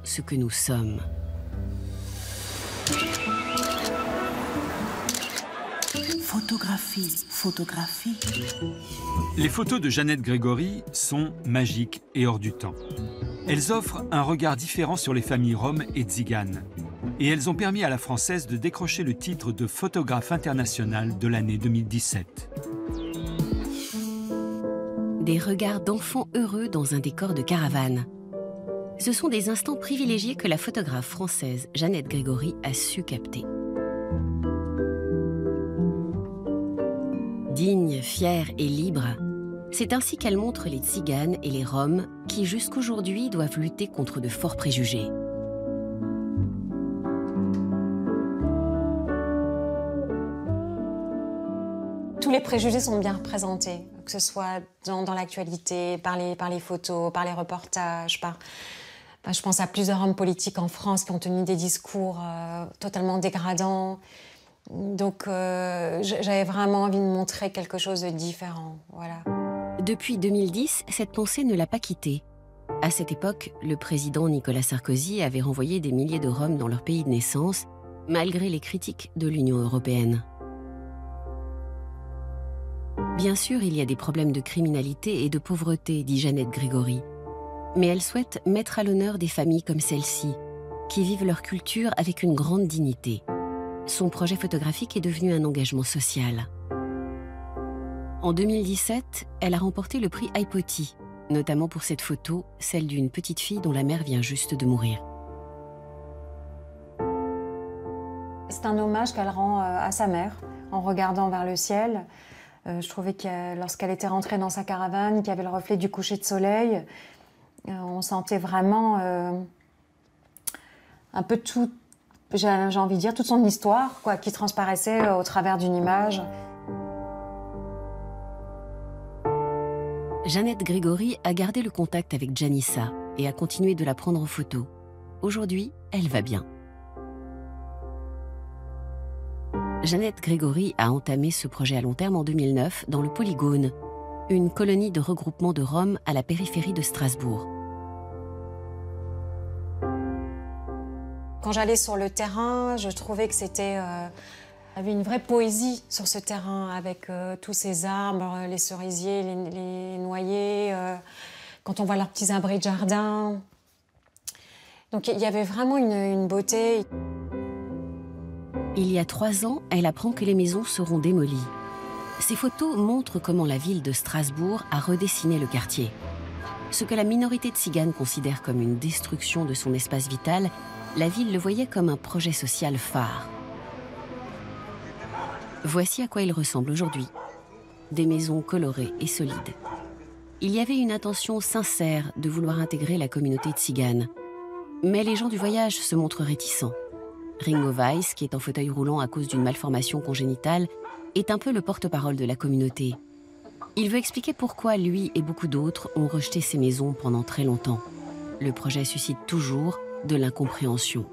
ce que nous sommes. Photographie, photographie. Les photos de Jeannette Grégory sont magiques et hors du temps. Elles offrent un regard différent sur les familles roms et tziganes. Et elles ont permis à la Française de décrocher le titre de photographe internationale de l'année 2017. Des regards d'enfants heureux dans un décor de caravane. Ce sont des instants privilégiés que la photographe française Jeannette Grégory a su capter. Digne, fière et libre, c'est ainsi qu'elle montre les tziganes et les roms qui jusqu'aujourd'hui doivent lutter contre de forts préjugés. Tous les préjugés sont bien représentés, que ce soit dans l'actualité, par les photos, par les reportages, je pense à plusieurs hommes politiques en France qui ont tenu des discours totalement dégradants. Donc j'avais vraiment envie de montrer quelque chose de différent, voilà. Depuis 2010, cette pensée ne l'a pas quittée. À cette époque, le président Nicolas Sarkozy avait renvoyé des milliers de Roms dans leur pays de naissance, malgré les critiques de l'Union européenne. Bien sûr, il y a des problèmes de criminalité et de pauvreté, dit Jeannette Grégory. Mais elle souhaite mettre à l'honneur des familles comme celle-ci, qui vivent leur culture avec une grande dignité. Son projet photographique est devenu un engagement social. En 2017, elle a remporté le prix Haïpoti, notamment pour cette photo, celle d'une petite fille dont la mère vient juste de mourir. C'est un hommage qu'elle rend à sa mère, en regardant vers le ciel. Je trouvais que lorsqu'elle était rentrée dans sa caravane, qu'il y avait le reflet du coucher de soleil, on sentait vraiment un peu tout, j'ai envie de dire, toute son histoire, quoi, qui transparaissait au travers d'une image. Jeannette Grégory a gardé le contact avec Janissa et a continué de la prendre en photo. Aujourd'hui, elle va bien. Jeannette Grégory a entamé ce projet à long terme en 2009 dans le Polygone, une colonie de regroupement de Roms à la périphérie de Strasbourg. Quand j'allais sur le terrain, je trouvais que c'était il y avait une vraie poésie sur ce terrain, avec tous ces arbres, les cerisiers, les noyers, quand on voit leurs petits abris de jardin. Donc il y avait vraiment une beauté. Il y a 3 ans, elle apprend que les maisons seront démolies. Ces photos montrent comment la ville de Strasbourg a redessiné le quartier. Ce que la minorité tzigane considère comme une destruction de son espace vital, la ville le voyait comme un projet social phare. Voici à quoi il ressemble aujourd'hui. Des maisons colorées et solides. Il y avait une intention sincère de vouloir intégrer la communauté tzigane. Mais les gens du voyage se montrent réticents. Ringo Weiss, qui est en fauteuil roulant à cause d'une malformation congénitale, est un peu le porte-parole de la communauté. Il veut expliquer pourquoi lui et beaucoup d'autres ont rejeté ces maisons pendant très longtemps. Le projet suscite toujours de l'incompréhension.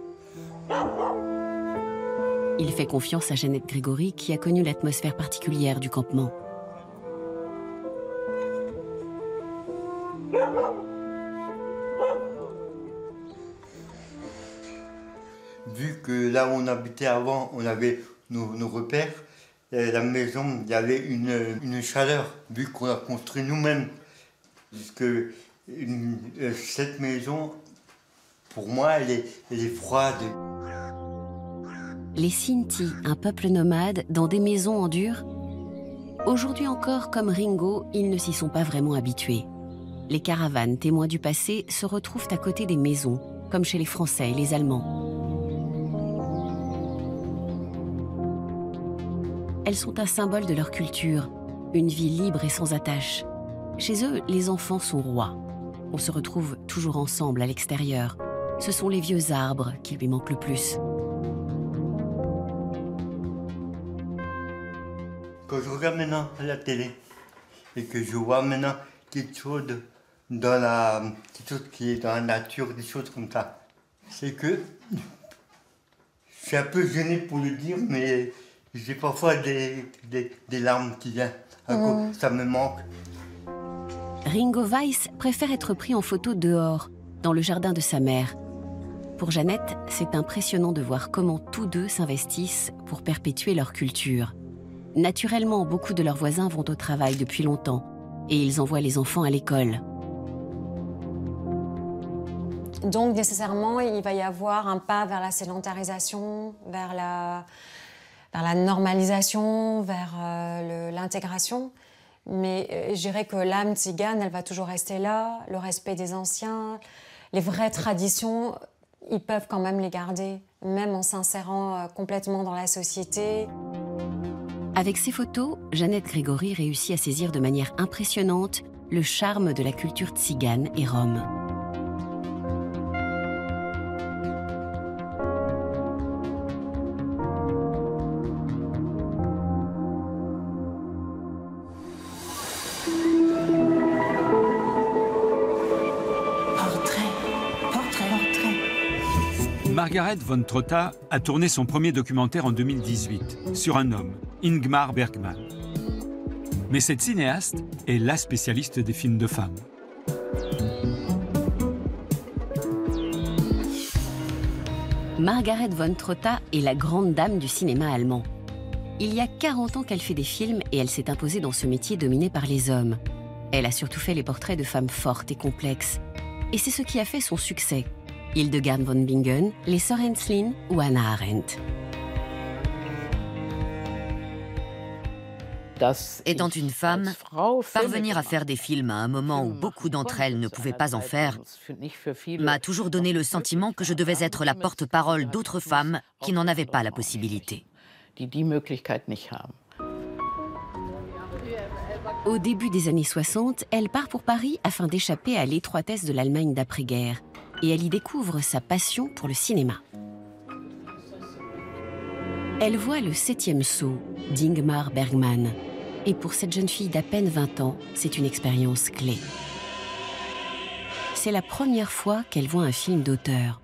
Il fait confiance à Jeannette Grégory, qui a connu l'atmosphère particulière du campement. Vu que là où on habitait avant, on avait nos repères, la maison, il y avait une chaleur, vu qu'on l'a construit nous-mêmes. Puisque cette maison, pour moi, elle est froide. Les Sinti, un peuple nomade dans des maisons en dur. Aujourd'hui encore, comme Ringo, ils ne s'y sont pas vraiment habitués. Les caravanes, témoins du passé, se retrouvent à côté des maisons, comme chez les Français et les Allemands. Elles sont un symbole de leur culture, une vie libre et sans attache. Chez eux, les enfants sont rois. On se retrouve toujours ensemble à l'extérieur. Ce sont les vieux arbres qui lui manquent le plus. Quand je regarde maintenant à la télé et que je vois maintenant quelque chose qui est dans la nature, des choses comme ça, c'est que je suis un peu gêné pour le dire, mais j'ai parfois des larmes qui viennent. Ça me manque. Ringo Weiss préfère être pris en photo dehors, dans le jardin de sa mère. Pour Jeannette, c'est impressionnant de voir comment tous deux s'investissent pour perpétuer leur culture. Naturellement, beaucoup de leurs voisins vont au travail depuis longtemps et ils envoient les enfants à l'école. Donc nécessairement, il va y avoir un pas vers la sédentarisation, vers la normalisation, vers l'intégration. Mais je dirais que l'âme tzigane, elle va toujours rester là, le respect des anciens, les vraies traditions, ils peuvent quand même les garder, même en s'insérant complètement dans la société. Avec ses photos, Jeannette Grégory réussit à saisir de manière impressionnante le charme de la culture tzigane et rome. Margaret von Trotta a tourné son premier documentaire en 2018 sur un homme, Ingmar Bergman. Mais cette cinéaste est la spécialiste des films de femmes. Margaret von Trotta est la grande dame du cinéma allemand. Il y a 40 ans qu'elle fait des films et elle s'est imposée dans ce métier dominé par les hommes. Elle a surtout fait les portraits de femmes fortes et complexes. Et c'est ce qui a fait son succès. Hildegard von Bingen, les sœurs Henslin ou Hannah Arendt. Étant une femme, parvenir à faire des films à un moment où beaucoup d'entre elles ne pouvaient pas en faire m'a toujours donné le sentiment que je devais être la porte-parole d'autres femmes qui n'en avaient pas la possibilité. Au début des années 60, elle part pour Paris afin d'échapper à l'étroitesse de l'Allemagne d'après-guerre. Et elle y découvre sa passion pour le cinéma. Elle voit le 7e saut d'Ingmar Bergman. Et pour cette jeune fille d'à peine 20 ans, c'est une expérience clé. C'est la première fois qu'elle voit un film d'auteur.